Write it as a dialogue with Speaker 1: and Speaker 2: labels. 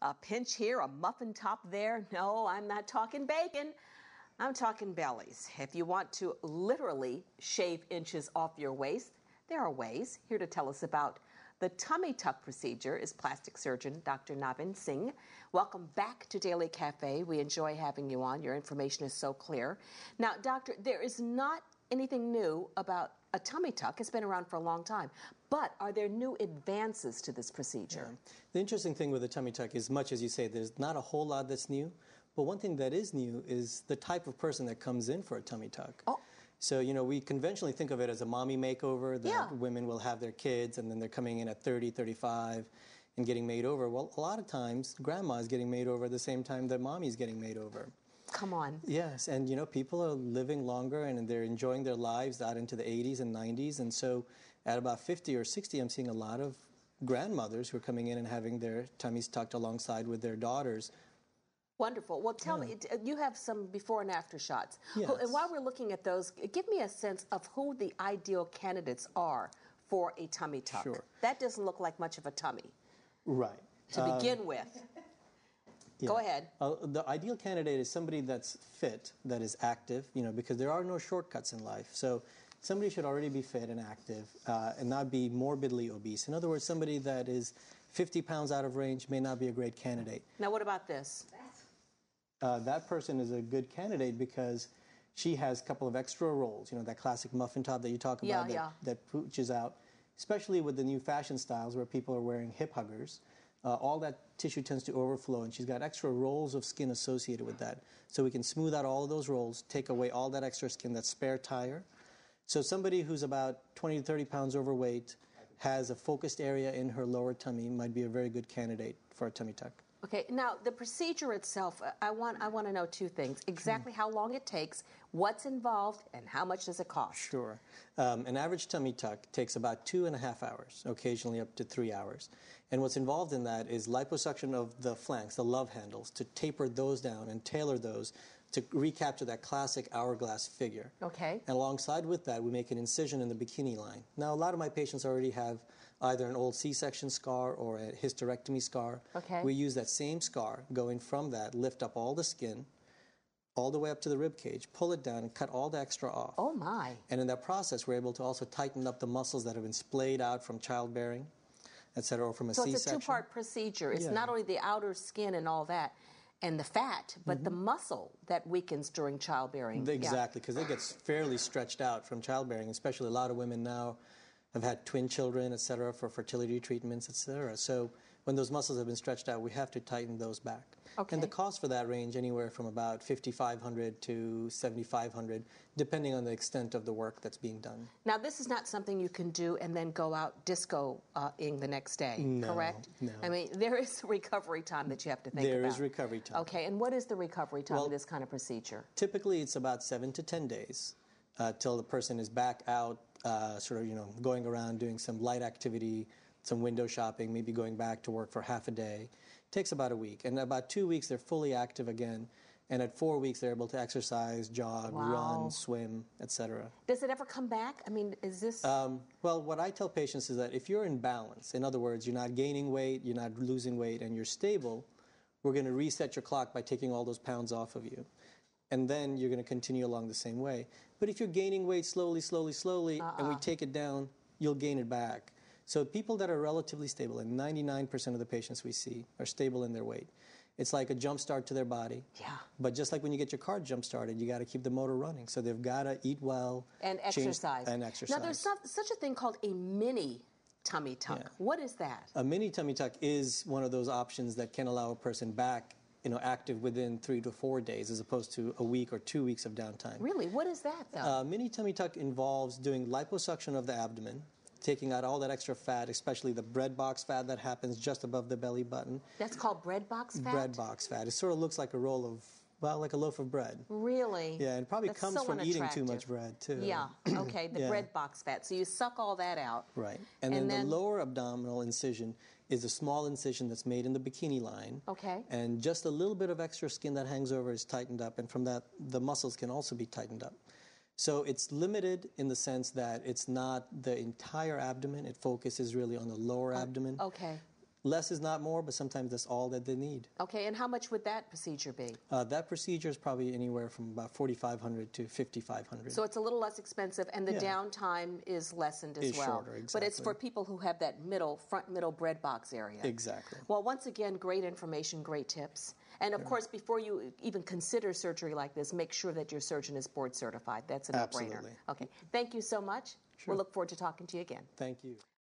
Speaker 1: A pinch here, a muffin top there. No, I'm not talking bacon. I'm talking bellies. If you want to literally shave inches off your waist, there are ways. Here to tell us about the tummy tuck procedure is plastic surgeon Dr. Navin Singh. Welcome back to Daily Cafe. We enjoy having you on. Your information is so clear. Now, doctor, there is not anything new about a tummy tuck. It's been around for a long time. But are there new advances to this procedure?
Speaker 2: Yeah. The interesting thing with a tummy tuck is, much as you say, there's not a whole lot that's new. But one thing that is new is the type of person that comes in for a tummy tuck.
Speaker 1: Oh.
Speaker 2: So, you know, we conventionally think of it as a mommy makeover, that women will have their kids and then they're coming in at 30, 35 and getting made over. Well, a lot of times, grandma is getting made over at the same time that mommy's getting made over.
Speaker 1: Come on.
Speaker 2: Yes, and you know, people are living longer and they're enjoying their lives out into the 80s and 90s. And so at about 50 or 60, I'm seeing a lot of grandmothers who are coming in and having their tummies tucked alongside with their daughters.
Speaker 1: Wonderful. Well, tell me, you have some before and after shots.
Speaker 2: Yes.
Speaker 1: And while we're looking at those, give me a sense of who the ideal candidates are for a tummy tuck.
Speaker 2: Sure.
Speaker 1: That doesn't look like much of a tummy.
Speaker 2: Right.
Speaker 1: To begin with.
Speaker 2: Yeah.
Speaker 1: Go ahead.
Speaker 2: The ideal candidate is somebody that's fit, that is active, you know, because there are no shortcuts in life. So somebody should already be fit and active and not be morbidly obese. In other words, somebody that is 50 pounds out of range may not be a great candidate.
Speaker 1: Now, what about this?
Speaker 2: That person is a good candidate because she has a couple of extra rolls, you know, that classic muffin top that you talk about that pooches out, especially with the new fashion styles where people are wearing hip huggers. All that tissue tends to overflow, and she's got extra rolls of skin associated with that. So we can smooth out all of those rolls, take away all that extra skin, that spare tire. So somebody who's about 20 to 30 pounds overweight, has a focused area in her lower tummy, might be a very good candidate for a tummy tuck.
Speaker 1: Okay, now the procedure itself, I want to know two things. Exactly how long it takes, what's involved, and how much does it cost?
Speaker 2: Sure. An average tummy tuck takes about 2.5 hours, occasionally up to 3 hours. And what's involved in that is liposuction of the flanks, the love handles, to taper those down and tailor those to recapture that classic hourglass figure.
Speaker 1: Okay.
Speaker 2: And alongside with that, we make an incision in the bikini line. Now, a lot of my patients already have either an old C-section scar or a hysterectomy scar.
Speaker 1: Okay.
Speaker 2: We use that same scar, going from that, lift up all the skin, all the way up to the rib cage, pull it down, and cut all the extra off.
Speaker 1: Oh, my.
Speaker 2: And in that process, we're able to also tighten up the muscles that have been splayed out from childbearing, et cetera, or from a C-section.
Speaker 1: So it's a two-part procedure. It's not only the outer skin and all that, and the fat, but the muscle that weakens during childbearing.
Speaker 2: Exactly, because it gets fairly stretched out from childbearing, especially a lot of women now have had twin children, et cetera, for fertility treatments, et cetera. So when those muscles have been stretched out, we have to tighten those back.
Speaker 1: Okay.
Speaker 2: And the cost for that range anywhere from about $5,500 to $7,500, depending on the extent of the work that's being done.
Speaker 1: Now, this is not something you can do and then go out disco-ing the next day, correct?
Speaker 2: No.
Speaker 1: I mean, there is recovery time that you have to think about.
Speaker 2: There is recovery time.
Speaker 1: Okay, and what is the recovery time of this kind of procedure?
Speaker 2: Typically, it's about 7 to 10 days till the person is back out, sort of, you know, going around doing some light activity, some window shopping, maybe going back to work for half a day. It takes about a week. And about 2 weeks, they're fully active again. And at 4 weeks, they're able to exercise, jog, run, swim, etc.
Speaker 1: Does it ever come back? I mean, is this...
Speaker 2: Well, what I tell patients is that if you're in balance, in other words, you're not gaining weight, you're not losing weight, and you're stable, we're going to reset your clock by taking all those pounds off of you. And then you're going to continue along the same way. But if you're gaining weight slowly, and we take it down, you'll gain it back. So people that are relatively stable, and 99% of the patients we see are stable in their weight. It's like a jump start to their body.
Speaker 1: Yeah.
Speaker 2: But just like when you get your car jump started, you got to keep the motor running. So they've got to eat well.
Speaker 1: And exercise.
Speaker 2: Now,
Speaker 1: there's such a thing called a mini tummy tuck.
Speaker 2: Yeah.
Speaker 1: What is that?
Speaker 2: A mini tummy tuck is one of those options that can allow a person back, you know, active within 3 to 4 days as opposed to a week or 2 weeks of downtime.
Speaker 1: Really? What is that, though?
Speaker 2: Mini tummy tuck involves doing liposuction of the abdomen, taking out all that extra fat, especially the bread box fat that happens just above the belly button.
Speaker 1: That's called bread box fat?
Speaker 2: Bread box fat. It sort of looks like a roll of, well, like a loaf of bread.
Speaker 1: Really?
Speaker 2: Yeah, and it probably comes from eating too much bread, too.
Speaker 1: Yeah, okay, the bread box fat. So you suck all that out.
Speaker 2: Right. And then the lower abdominal incision is a small incision that's made in the bikini line.
Speaker 1: Okay.
Speaker 2: And just a little bit of extra skin that hangs over is tightened up, and from that, the muscles can also be tightened up. So it's limited in the sense that it's not the entire abdomen. It focuses really on the lower abdomen.
Speaker 1: Okay.
Speaker 2: less is not more, but sometimes that's all that they need.
Speaker 1: Okay, and how much would that procedure be?
Speaker 2: That procedure is probably anywhere from about $4,500 to $5,500.
Speaker 1: So it's a little less expensive, and the downtime is lessened as well.
Speaker 2: Shorter, exactly.
Speaker 1: But it's for people who have that front middle bread box area.
Speaker 2: Exactly.
Speaker 1: Well, once again, great information, great tips. And of course, before you even consider surgery like this, make sure that your surgeon is board certified. That's a no-brainer.
Speaker 2: Absolutely.
Speaker 1: Okay, thank you so much.
Speaker 2: Sure.
Speaker 1: We'll look forward to talking to you again.
Speaker 2: Thank you.